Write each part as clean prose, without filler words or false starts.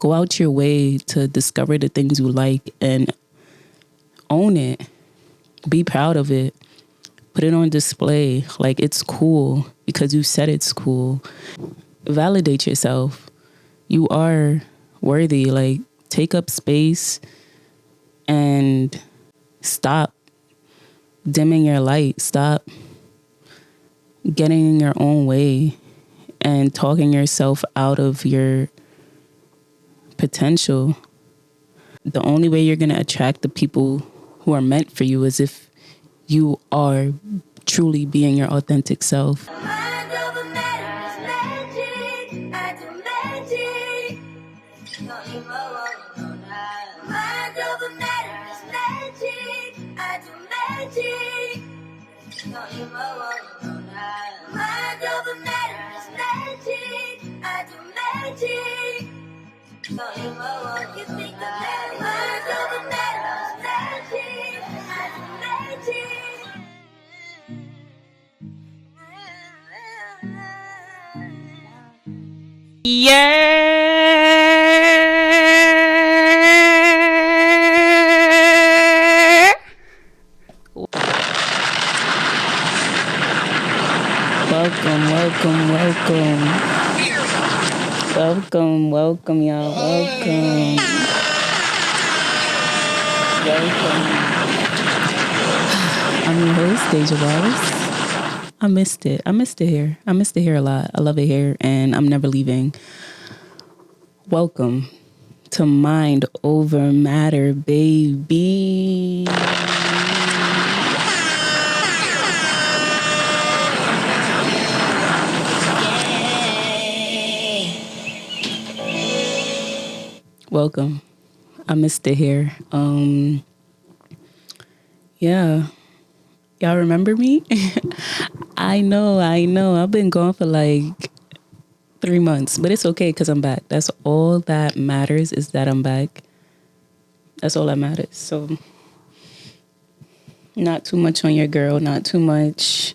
Go out your way to discover the things you like and own it. Be proud of it. Put it on display. Like, it's cool because you said it's cool. Validate yourself. You are worthy. Like, take up space and stop dimming your light. Stop getting in your own way and talking yourself out of your potential. The only way you're going to attract the people who are meant for you is if you are truly being your authentic self. Yeah. Welcome, y'all. Welcome. I'm your host, DEJA. I missed it. I missed it here. I missed it here a lot. I love it here, and I'm never leaving. Welcome to Mind Over Matter, baby. Welcome. I missed it here. Yeah. Y'all remember me? I know. I've been gone for like 3 months, but it's okay because I'm back. That's all that matters, is that I'm back. That's all that matters. So not too much on your girl, not too much.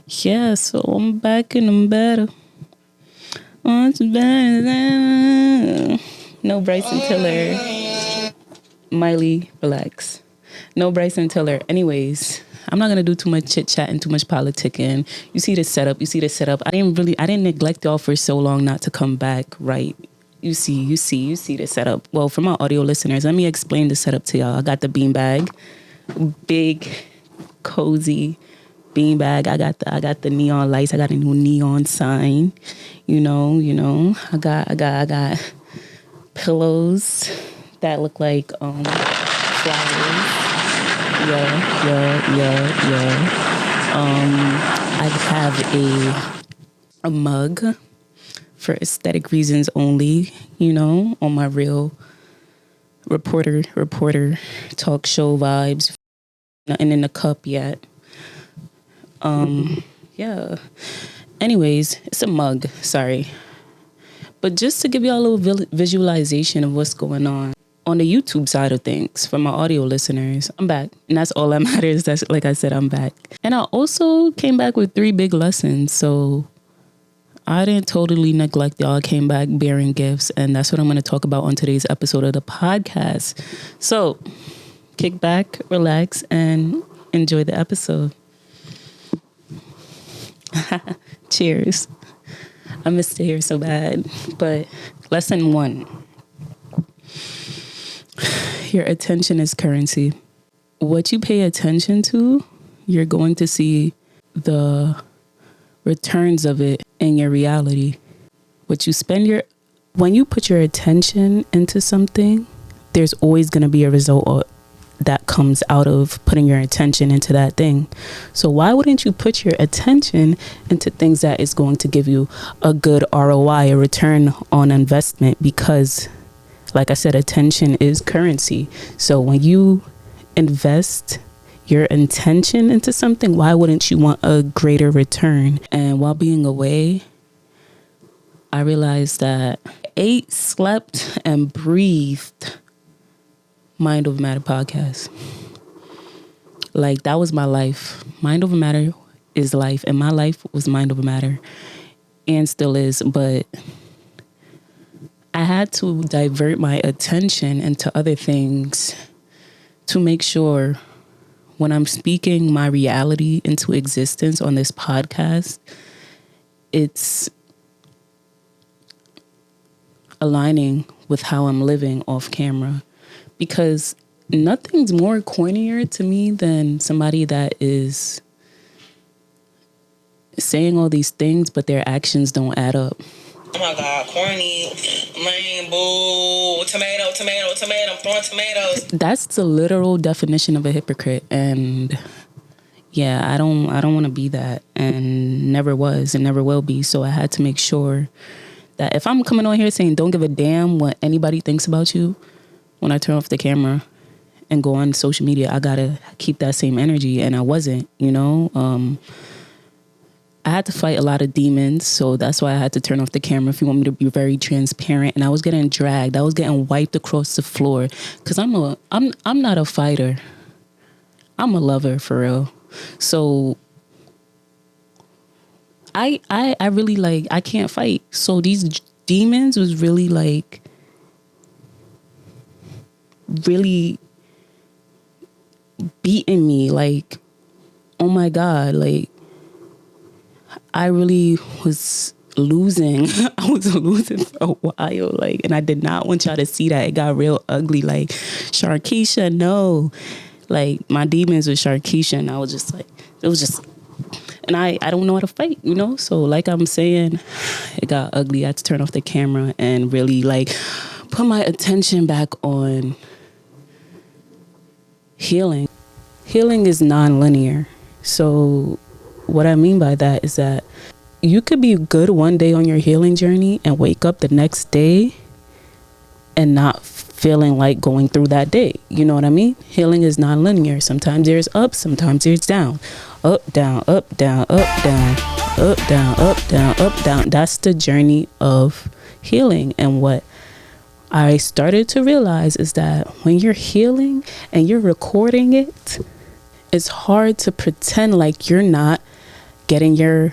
Yeah, so I'm back and I'm better. What's better than... No Bryson Tiller. Miley, relax. No Bryson Tiller. Anyways, I'm not going to do too much chit chat and too much politicking. You see the setup. I didn't neglect y'all for so long not to come back, right? You see the setup. Well, for my audio listeners, let me explain the setup to y'all. I got the beanbag, big, cozy beanbag. I got the neon lights. I got a new neon sign. You know. I got pillows that look like flowers. Yeah. I have a mug for aesthetic reasons only, on my real reporter talk show vibes. Nothing in the cup yet. Yeah. Anyways, it's a mug, sorry. But just to give y'all a little visualization of what's going on the YouTube side of things, for my audio listeners, I'm back. And that's all that matters. That's, like I said, I'm back. And I also came back with 3 big lessons. So I didn't totally neglect y'all. I came back bearing gifts. And that's what I'm going to talk about on today's episode of the podcast. So kick back, relax, and enjoy the episode. Cheers. I missed it here so bad. But lesson 1. Your attention is currency. What you pay attention to, you're going to see the returns of it in your reality. When you put your attention into something, there's always going to be a result that comes out of putting your attention into that thing. So why wouldn't you put your attention into things that is going to give you a good ROI, a return on investment? Because, like I said, attention is currency. So when you invest your intention into something, why wouldn't you want a greater return? And while being away, I realized that I ate, slept, and breathed Mind Over Matter podcast. Like, that was my life. Mind Over Matter is life, and my life was Mind Over Matter, and still is. But I had to divert my attention into other things to make sure when I'm speaking my reality into existence on this podcast, it's aligning with how I'm living off camera. Because nothing's more cornier to me than somebody that is saying all these things, but their actions don't add up. Oh my God, corny, lame, boo, tomato, I'm throwing tomatoes. That's the literal definition of a hypocrite. And yeah, I don't want to be that, and never was and never will be. So I had to make sure that if I'm coming on here saying don't give a damn what anybody thinks about you, when I turn off the camera and go on social media, I gotta keep that same energy. And I wasn't, I had to fight a lot of demons, so that's why I had to turn off the camera. If you want me to be very transparent, and I was getting dragged, I was getting wiped across the floor, because I'm not a fighter. I'm a lover for real. So I really I can't fight. So these demons was really really beating me. Oh my God, I really was losing. I was losing for a while, and I did not want y'all to see that. It got real ugly. Sharkeisha, no. My demons with Sharkeisha, and I was just it was just, and I don't know how to fight, So I'm saying, it got ugly. I had to turn off the camera and really put my attention back on healing. Healing is non-linear. So what I mean by that is that you could be good one day on your healing journey and wake up the next day and not feeling like going through that day. You know what I mean? Healing is non-linear. Sometimes there's up, sometimes there's down. Up, down, up, down, up, down, up, down, up, down, up, down. That's the journey of healing. And what I started to realize is that when you're healing and you're recording it, it's hard to pretend like you're not getting your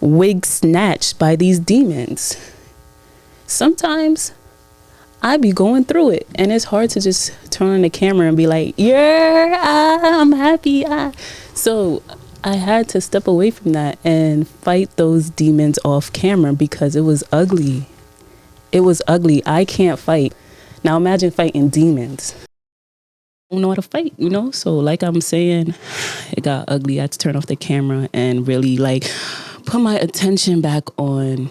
wig snatched by these demons. Sometimes I be going through it, and it's hard to just turn on the camera and be like, yeah, I'm happy. So I had to step away from that and fight those demons off camera because it was ugly. It was ugly. I can't fight. Now imagine fighting demons. I don't know how to fight, So I'm saying, it got ugly. I had to turn off the camera and really put my attention back on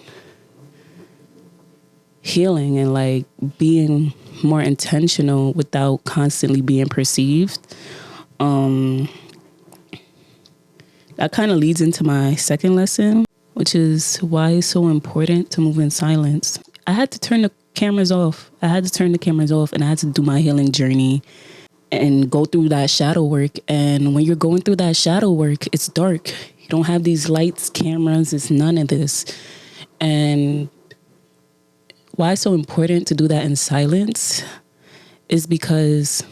healing and being more intentional without constantly being perceived. That kind of leads into my second lesson, which is why it's so important to move in silence. I had to turn the cameras off. And I had to do my healing journey and go through that shadow work. And when you're going through that shadow work, it's dark. You don't have these lights, cameras, it's none of this. And why it's so important to do that in silence is because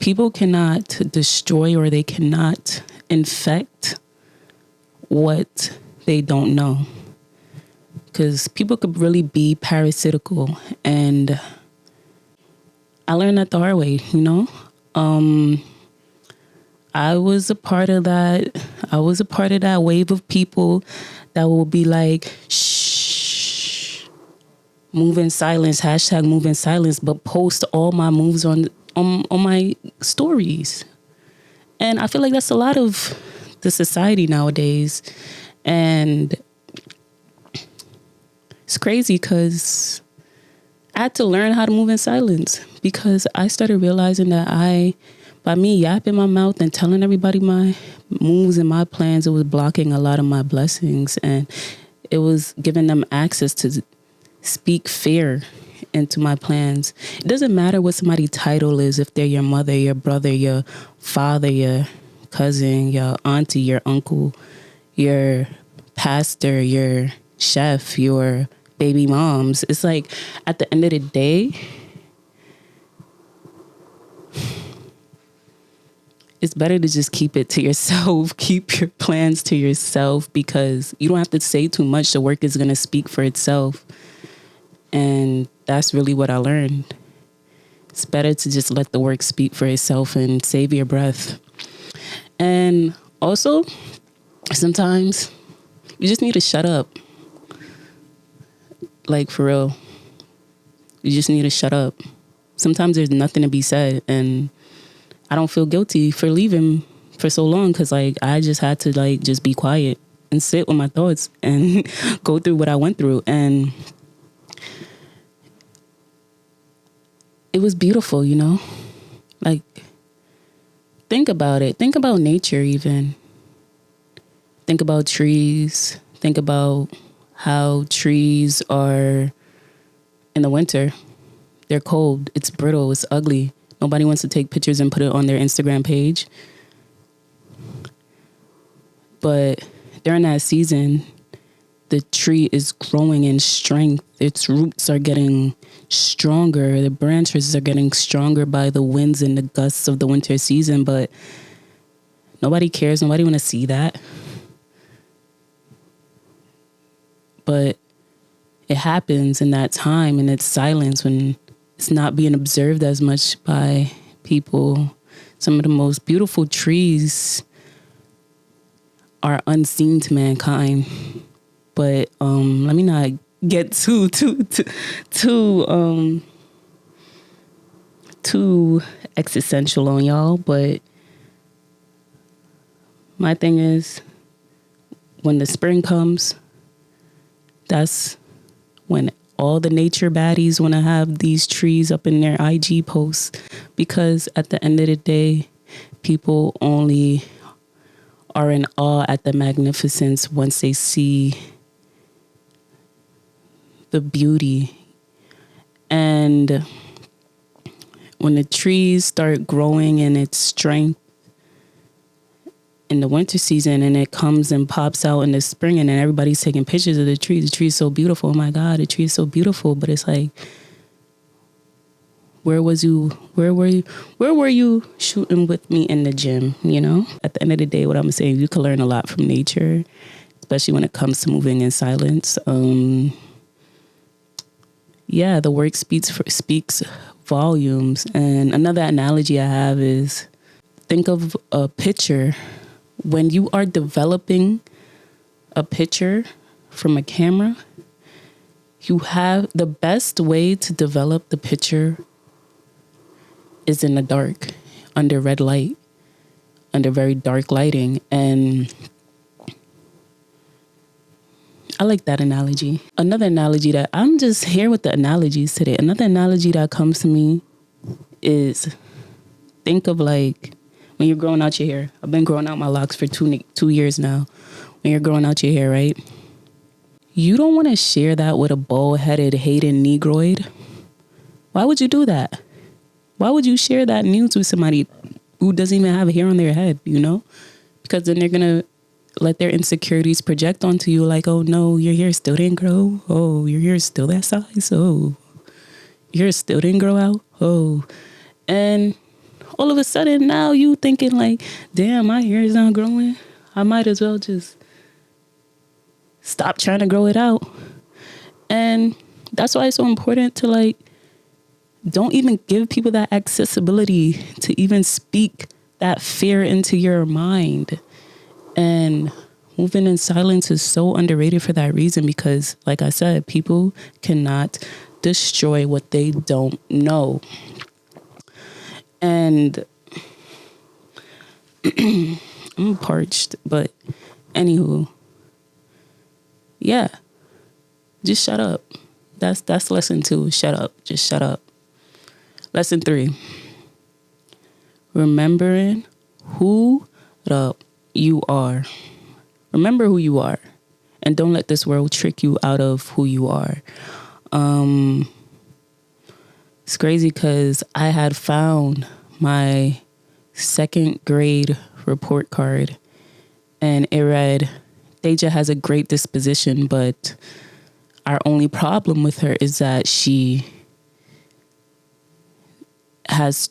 people cannot destroy or they cannot infect what they don't know. Because people could really be parasitical. And I learned that the hard way, I was a part of that. I was a part of that wave of people that will be like, shh, move in silence, hashtag move in silence, but post all my moves on my stories. And I feel like that's a lot of the society nowadays. And it's crazy because I had to learn how to move in silence because I started realizing that by me yapping my mouth and telling everybody my moves and my plans, it was blocking a lot of my blessings, and it was giving them access to speak fear into my plans. It doesn't matter what somebody's title is, if they're your mother, your brother, your father, your cousin, your auntie, your uncle, your pastor, your chef, your baby moms. It's at the end of the day, it's better to just keep it to yourself. Keep your plans to yourself because you don't have to say too much. The work is going to speak for itself. And that's really what I learned. It's better to just let the work speak for itself and save your breath. And also, sometimes you just need to shut up. Like, for real. You just need to shut up. Sometimes there's nothing to be said, and I don't feel guilty for leaving for so long, because like I just had to like just be quiet and sit with my thoughts and go through what I went through. And it was beautiful, you know? Like, think about it. Think about nature even. Think about trees. Think about how trees are in the winter. They're cold. It's brittle. It's ugly. Nobody wants to take pictures and put it on their Instagram page. But during that season, the tree is growing in strength. Its roots are getting stronger. The branches are getting stronger by the winds and the gusts of the winter season. But nobody cares. Nobody want to see that. But it happens in that time, in its silence, when it's not being observed as much by people. Some of the most beautiful trees are unseen to mankind. But let me not get too existential on y'all. But my thing is, when the spring comes, that's when all the nature baddies want to have these trees up in their IG posts, because at the end of the day, people only are in awe at the magnificence once they see the beauty. And when the trees start growing in its strength in the winter season, and it comes and pops out in the spring, and then everybody's taking pictures of the tree. The tree is so beautiful. Oh my God, the tree is so beautiful. But it's like, where were you shooting with me in the gym? You know, at the end of the day, what I'm saying, you can learn a lot from nature, especially when it comes to moving in silence. Yeah, the work speaks volumes. And another analogy I have is, think of a picture. When you are developing a picture from a camera, you have the best way to develop the picture is in the dark, under red light, under very dark lighting. And I like that analogy. Another analogy that I'm just here with the analogies today. Another analogy that comes to me is, think of like when you're growing out your hair. I've been growing out my locks for 2 years now. When you're growing out your hair, right? You don't want to share that with a bald-headed, hating Negroid. Why would you do that? Why would you share that news with somebody who doesn't even have hair on their head, you know? Because then they're going to let their insecurities project onto you like, oh no, your hair still didn't grow. Oh, your hair is still that size. Oh, your hair still didn't grow out. Oh, and all of a sudden now you thinking like, damn, my hair is not growing. I might as well just stop trying to grow it out. And that's why it's so important to like, don't even give people that accessibility to even speak that fear into your mind. And moving in silence is so underrated for that reason, because like I said, people cannot destroy what they don't know. And I'm parched, but anywho, yeah, just shut up. That's lesson 2. Shut up. Just shut up. Lesson 3. Remembering who you are. Remember who you are, and don't let this world trick you out of who you are. It's crazy because I had found my 2nd grade report card, and it read, DEJA has a great disposition, but our only problem with her is that she has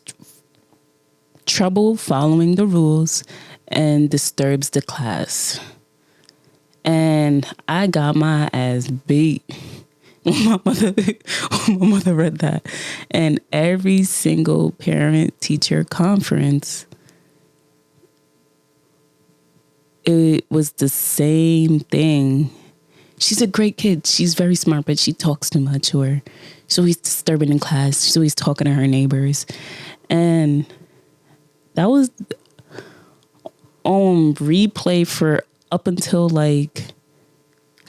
trouble following the rules and disturbs the class. And I got my ass beat. my mother read that. And every single parent teacher conference, it was the same thing. She's a great kid. She's very smart, but she talks too much, or she's always disturbing in class. She's always talking to her neighbors. And that was on replay for up until like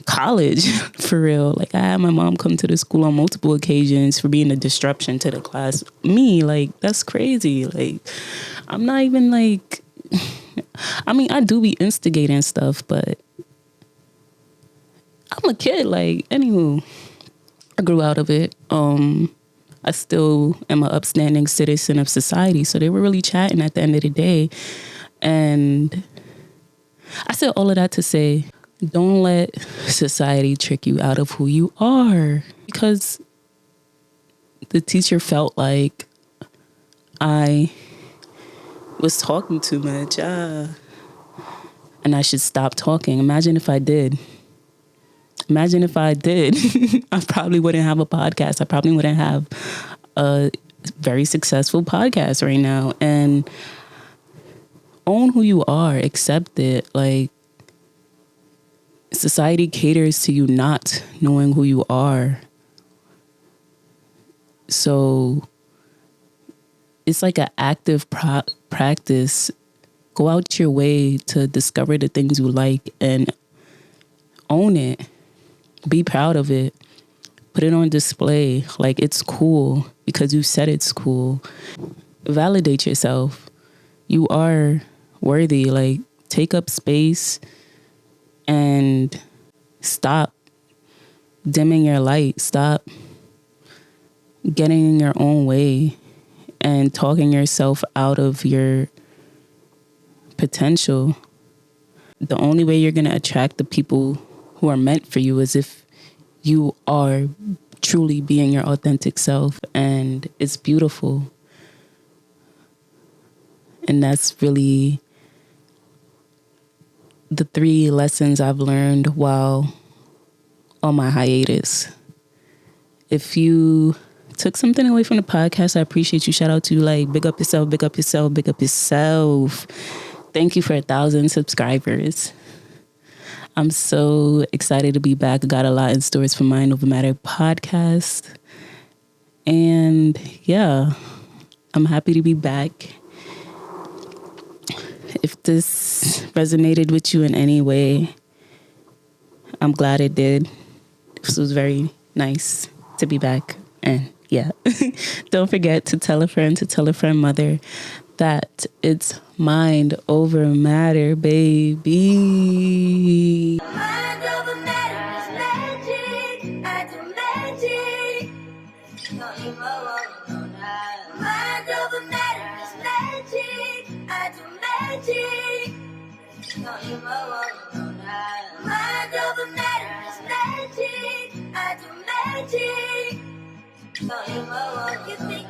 college, for real. Like, I had my mom come to the school on multiple occasions for being a disruption to the class. Me, like, that's crazy. Like, I'm not even like, I mean, I do be instigating stuff, but I'm a kid. Like, anywho, I grew out of it. I still am an upstanding citizen of society. So they were really chatting at the end of the day. And I said all of that to say, don't let society trick you out of who you are. Because the teacher felt like I was talking too much. And I should stop talking. Imagine if I did. I probably wouldn't have a podcast. I probably wouldn't have a very successful podcast right now. And own who you are. Accept it. Like, society caters to you not knowing who you are. So it's like an active practice. Go out your way to discover the things you like and own it. Be proud of it. Put it on display. Like, it's cool because you said it's cool. Validate yourself. You are worthy. Like, take up space and stop dimming your light. Stop getting in your own way and talking yourself out of your potential. The only way you're going to attract the people who are meant for you is if you are truly being your authentic self. And it's beautiful. And that's really the 3 lessons I've learned while on my hiatus. If you took something away from the podcast, I appreciate you. Shout out to you. Like, big up yourself, big up yourself, big up yourself. Thank you for 1,000 subscribers. I'm so excited to be back. I got a lot in stores for my Over Matter podcast. And yeah, I'm happy to be back. If this resonated with you in any way, I'm glad it did. This was very nice to be back. And yeah, don't forget to tell a friend, mother, that it's mind over matter, baby. Mind over matter is magic. I do magic. Don't you mind over matter is magic. I do magic. Don't you mind over matter is magic. I do magic. Don't you think